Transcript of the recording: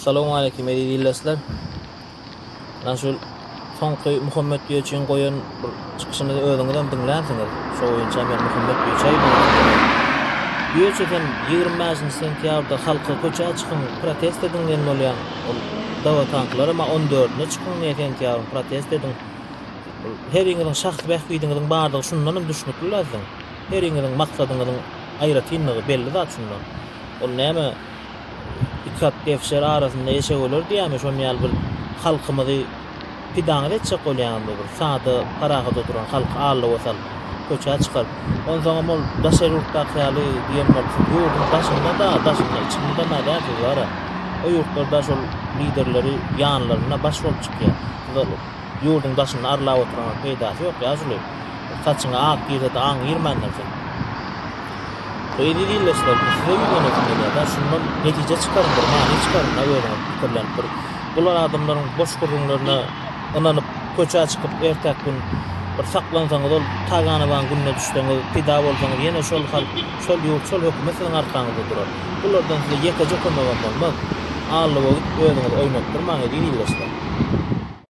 Assalamu alaykum dinleyijiler. Naşul soňky Muhammed Ýeçin goýan bir çykyşyny özüňizden dinläsiňiz. Şo boýunça men Muhammed Ýeçin Ýeçin 25 sentýabrda halka köçä çykyn protest edilgen bolýan dawa tanklary ma 14-ne çykyn sentýabr protest edin. Her ýeriniň şahsy bähbidiniň bardygy şundan düşnükli lazym. Her ýeriniň maksadyňyň aýratynlygy belli zat şundan. Ol näme ikat defşer arasında yaşa olur diýämi şol ýaly bir halkymyzy pidan etjek bolýan bir sady parahat oturan halk ağırlyk bolsal köçä çykar. Ondan soň ol daşary ýurtda ýaly diýen bolsa ýurdun başynda da daşynda içinde nädäki bar. O ýurtlarda şol liderleri ýanlaryna baş bolup çykýar. Ýurdun daşyny arlap oturan peýdasy ýok ýazyly. Saçyna ak giýerde aň ýermenler. Eýdiler da şundan netije çıkarındır, mani çıkarın, öýreniň pikirlenip bular adamlaryň boş gurrunlaryna ynanyp köçä çykyp ertäk gün bir saklansaňyz ol taganyban günne düşseňiz, pida bolsaňyz ýene şol halk, şol ýurt, şol hökümetiň arkaňyzda durar. Bulardan size ýeke jokamagan bolmaz. Allyp öýreniňiz oýnap durmaň diýilýär.